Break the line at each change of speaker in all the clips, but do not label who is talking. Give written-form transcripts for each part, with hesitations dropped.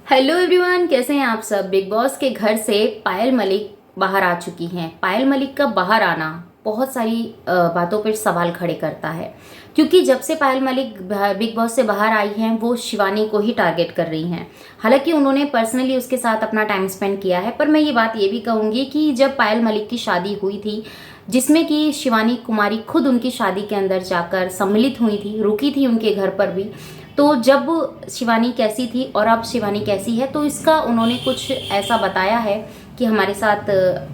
Hello everyone, कैसे हैं आप सब। बिग बॉस के घर से पायल मलिक बाहर आ चुकी हैं। पायल मलिक का बाहर आना बहुत सारी बातों पर सवाल खड़े करता है, क्योंकि जब से पायल मलिक बिग बॉस से बाहर आई हैं वो शिवानी को ही टारगेट कर रही हैं। हालांकि उन्होंने पर्सनली उसके साथ अपना टाइम स्पेंड किया है, पर मैं ये बात ये भी कहूँगी कि जब पायल मलिक की शादी हुई थी, जिसमें कि शिवानी कुमारी खुद उनकी शादी के अंदर जाकर सम्मिलित हुई थी, रुकी थी उनके घर पर भी, तो जब शिवानी कैसी थी और अब शिवानी कैसी है, तो इसका उन्होंने कुछ ऐसा बताया है कि हमारे साथ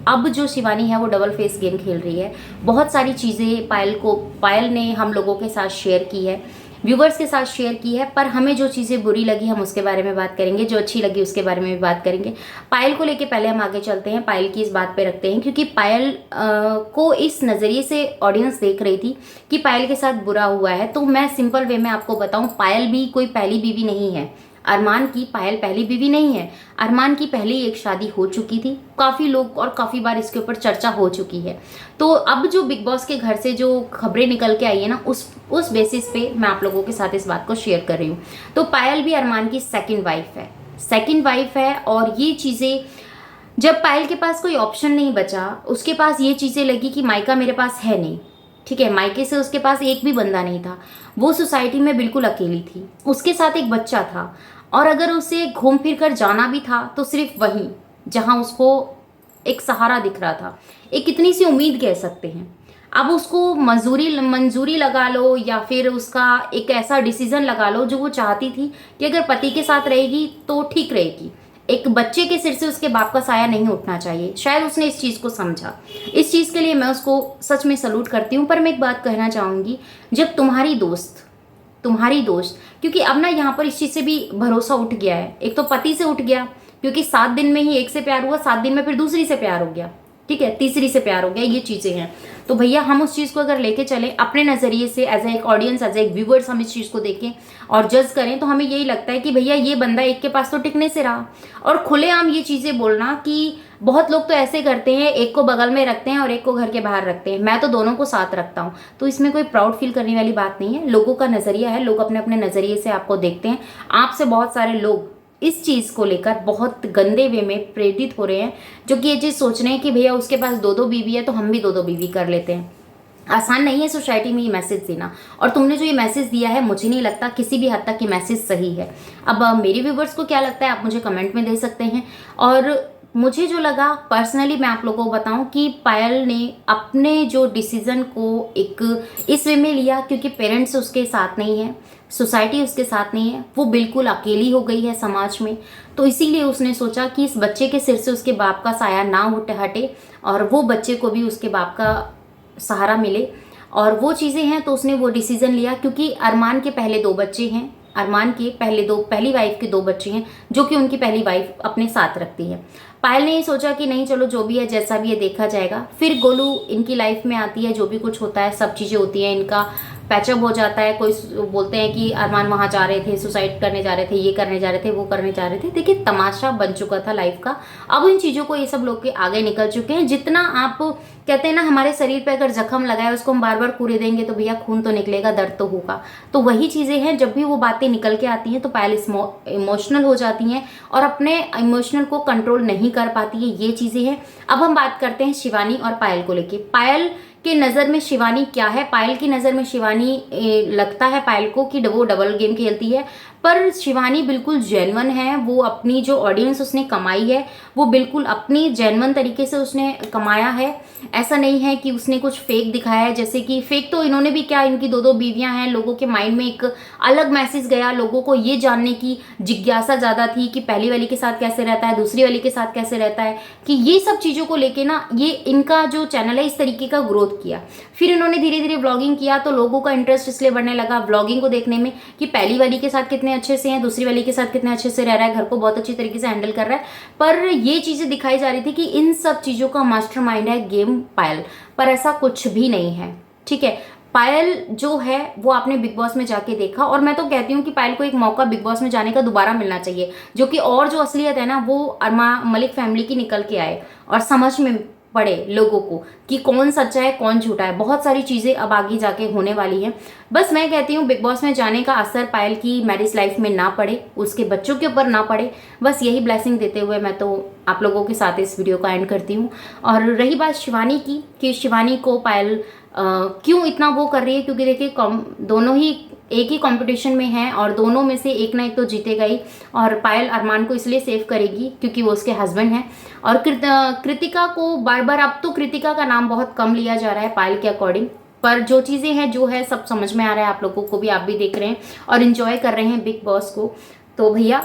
अब जो शिवानी है वो डबल फेस गेम खेल रही है। बहुत सारी चीज़ें पायल ने हम लोगों के साथ शेयर की है, व्यूवर्स के साथ शेयर की है, पर हमें जो चीज़ें बुरी लगी हम उसके बारे में बात करेंगे, जो अच्छी लगी उसके बारे में भी बात करेंगे। पायल को लेके पहले हम आगे चलते हैं, पायल की इस बात पे रखते हैं, क्योंकि पायल को इस नज़रिए से ऑडियंस देख रही थी कि पायल के साथ बुरा हुआ है। तो मैं सिंपल वे में आपको बताऊं, पायल भी कोई पहली बीवी नहीं है। अरमान की पायल पहली बीवी नहीं है। अरमान की पहले ही एक शादी हो चुकी थी, काफ़ी लोग और काफ़ी बार इसके ऊपर चर्चा हो चुकी है। तो अब जो बिग बॉस के घर से जो खबरें निकल के आई है ना, उस बेसिस पे मैं आप लोगों के साथ इस बात को शेयर कर रही हूँ। तो पायल भी अरमान की सेकंड वाइफ है। और ये चीज़ें जब पायल के पास कोई ऑप्शन नहीं बचा, उसके पास ये चीज़ें लगी कि मायका मेरे पास है नहीं, ठीक है, मायके से उसके पास एक भी बंदा नहीं था, वो सोसाइटी में बिल्कुल अकेली थी, उसके साथ एक बच्चा था, और अगर उसे घूम फिर कर जाना भी था तो सिर्फ वहीं जहां उसको एक सहारा दिख रहा था, एक इतनी सी उम्मीद कह सकते हैं। अब उसको मंजूरी लगा लो या फिर उसका एक ऐसा डिसीजन लगा लो जो वो चाहती थी कि अगर पति के साथ रहेगी तो ठीक रहेगी, एक बच्चे के सिर से उसके बाप का साया नहीं उठना चाहिए। शायद उसने इस चीज़ को समझा। इस चीज़ के लिए मैं उसको सच में सलूट करती हूँ। पर मैं एक बात कहना चाहूँगी, जब तुम्हारी दोस्त, क्योंकि अब ना यहाँ पर इस चीज़ से भी भरोसा उठ गया है। एक तो पति से उठ गया, क्योंकि 7 दिन में ही एक से प्यार हुआ, 7 दिन में फिर दूसरी से प्यार हो गया, ठीक है, तीसरी से प्यार हो गया, ये चीज़ें हैं। तो भैया हम उस चीज़ को अगर लेके चलें अपने नज़रिए से, एज ए एक ऑडियंस, एज ए व्यूवर्स, हम इस चीज़ को देखें और जज करें, तो हमें यही लगता है कि भैया ये बंदा एक के पास तो टिकने से रहा। और खुलेआम ये चीज़ें बोलना कि बहुत लोग तो ऐसे करते हैं, एक को बगल में रखते हैं और एक को घर के बाहर रखते हैं, मैं तो दोनों को साथ रखता हूँ, तो इसमें कोई प्राउड फील करने वाली बात नहीं है। लोगों का नज़रिया है, लोग अपने अपने नज़रिए से आपको देखते हैं। आपसे बहुत सारे लोग इस चीज़ को लेकर बहुत गंदे वे में प्रेरित हो रहे हैं, जो कि ये चीज़ सोच रहे हैं कि भैया उसके पास 2-2 बीवी है तो हम भी 2-2 बीवी कर लेते हैं। आसान नहीं है सोसाइटी में ये मैसेज देना, और तुमने जो ये मैसेज दिया है मुझे नहीं लगता किसी भी हद तक ये मैसेज सही है। अब मेरे व्यूवर्स को क्या लगता है आप मुझे कमेंट में दे सकते हैं। और मुझे जो लगा पर्सनली, मैं आप लोगों को बताऊं कि पायल ने अपने जो डिसीजन को एक इस वे में लिया, क्योंकि पेरेंट्स उसके साथ नहीं है, सोसाइटी उसके साथ नहीं है, वो बिल्कुल अकेली हो गई है समाज में। तो इसीलिए उसने सोचा कि इस बच्चे के सिर से उसके बाप का साया ना हटे और वो बच्चे को भी उसके बाप का सहारा मिले, और वो चीज़ें हैं। तो उसने वो डिसीजन लिया, क्योंकि अरमान के पहले 2 बच्चे हैं, अरमान के पहली वाइफ के 2 बच्चे हैं, जो कि उनकी पहली वाइफ अपने साथ रखती है। पायल ने ये सोचा कि नहीं चलो जो भी है जैसा भी है देखा जाएगा। फिर गोलू इनकी लाइफ में आती है, जो भी कुछ होता है सब चीज़ें होती हैं, इनका पैचअप हो जाता है। कोई बोलते हैं कि अरमान वहाँ जा रहे थे, सुसाइड करने जा रहे थे, ये करने जा रहे थे, वो करने जा रहे थे। देखिए तमाशा बन चुका था लाइफ का। अब इन चीज़ों को ये सब लोग के आगे निकल चुके हैं। जितना आप कहते हैं ना, हमारे शरीर पे अगर जख्म लगा है उसको हम बार बार पूरे देंगे तो भैया खून तो निकलेगा, दर्द तो होगा। तो वही चीज़ें हैं, जब भी वो बातें निकल के आती हैं तो पायल इमोशनल हो जाती हैं और अपने इमोशनल को कंट्रोल नहीं कर पाती है, ये चीज़ें हैं। अब हम बात करते हैं शिवानी और पायल को लेके। पायल के नज़र में शिवानी क्या है? पायल की नज़र में शिवानी लगता है पायल को कि वो डबल गेम खेलती है, पर शिवानी बिल्कुल जेन्युइन है। वो अपनी जो ऑडियंस उसने कमाई है वो बिल्कुल अपनी जेन्युइन तरीके से उसने कमाया है। ऐसा नहीं है कि उसने कुछ फेक दिखाया है, जैसे कि फेक तो इन्होंने भी क्या, इनकी 2-2 बीवियां हैं, लोगों के माइंड में एक अलग मैसेज गया, लोगों को ये जानने की जिज्ञासा ज़्यादा थी कि पहली वाली के साथ कैसे रहता है, दूसरी वाली के साथ कैसे रहता है, कि ये सब चीज़ों को लेके ना ये इनका जो चैनल है इस तरीके का ग्रोथ किया। फिर इन्होंने धीरे धीरे व्लॉगिंग किया तो लोगों का इंटरेस्ट इसलिए बढ़ने लगा व्लॉगिंग को देखने में, कि पहली वाली के साथ कितने अच्छे से हैं, दूसरी वाली के साथ कितने अच्छे से रह रहा है, घर को बहुत अच्छी तरीके से हैंडल कर रहा है। पर ये चीज़ें दिखाई जा रही थी कि इन सब चीज़ों का मास्टरमाइंड है गेम पायल, पर ऐसा कुछ भी नहीं है, ठीक है। पायल जो है वो आपने बिग बॉस में जाके देखा, और मैं तो कहती हूँ कि पायल को एक मौका बिग बॉस में जाने का दोबारा मिलना चाहिए, जो कि और जो असलियत है ना वो अरमा मलिक फैमिली की निकल के आए और समझ में पड़े लोगों को कि कौन सच्चा है कौन झूठा है। बहुत सारी चीज़ें अब आगे जाके होने वाली हैं। बस मैं कहती हूँ बिग बॉस में जाने का असर पायल की मैरिज लाइफ में ना पड़े, उसके बच्चों के ऊपर ना पड़े। बस यही ब्लेसिंग देते हुए मैं तो आप लोगों के साथ इस वीडियो का एंड करती हूँ। और रही बात शिवानी की कि शिवानी को पायल क्यों इतना वो कर रही है, क्योंकि देखिए दोनों ही एक ही कंपटीशन में हैं और दोनों में से एक ना एक तो जीतेगा ही। और पायल अरमान को इसलिए सेव करेगी क्योंकि वो उसके हस्बैंड हैं। और कृतिका को बार बार, अब तो कृतिका का नाम बहुत कम लिया जा रहा है पायल के अकॉर्डिंग, पर जो चीज़ें हैं जो है सब समझ में आ रहा है आप लोगों को भी, आप भी देख रहे हैं और इन्जॉय कर रहे हैं बिग बॉस को। तो भैया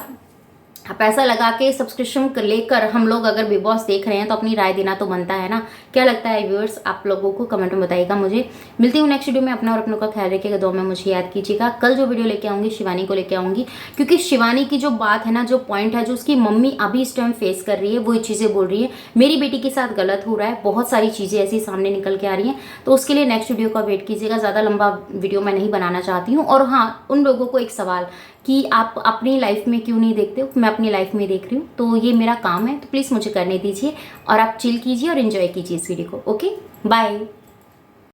पैसा लगा के सब्सक्रिप्शन लेकर हम लोग अगर बिग बॉस देख रहे हैं तो अपनी राय देना तो बनता है ना। क्या लगता है व्यूअर्स, आप लोगों को कमेंट में बताइएगा मुझे। मिलती हूँ नेक्स्ट वीडियो में। अपना और अपनों का ख्याल रखिएगा, दुआ में मुझे याद कीजिएगा। कल जो वीडियो लेके आऊँगी शिवानी को लेके आऊँगी, क्योंकि शिवानी की जो बात है ना, जो पॉइंट है, जो उसकी मम्मी अभी इस टाइम फेस कर रही है, वही चीज़ें बोल रही है मेरी बेटी के साथ गलत हो रहा है। बहुत सारी चीज़ें ऐसी सामने निकल के आ रही हैं, तो उसके लिए नेक्स्ट वीडियो का वेट कीजिएगा। ज़्यादा लंबा वीडियो मैं नहीं बनाना चाहती हूँ। और हाँ, उन लोगों को एक सवाल कि आप अपनी लाइफ में क्यों नहीं देखते हो, मैं अपनी लाइफ में देख रही हूँ, तो ये मेरा काम है, तो प्लीज़ मुझे करने दीजिए और आप चिल कीजिए और एंजॉय कीजिए इस वीडियो को। Okay, bye.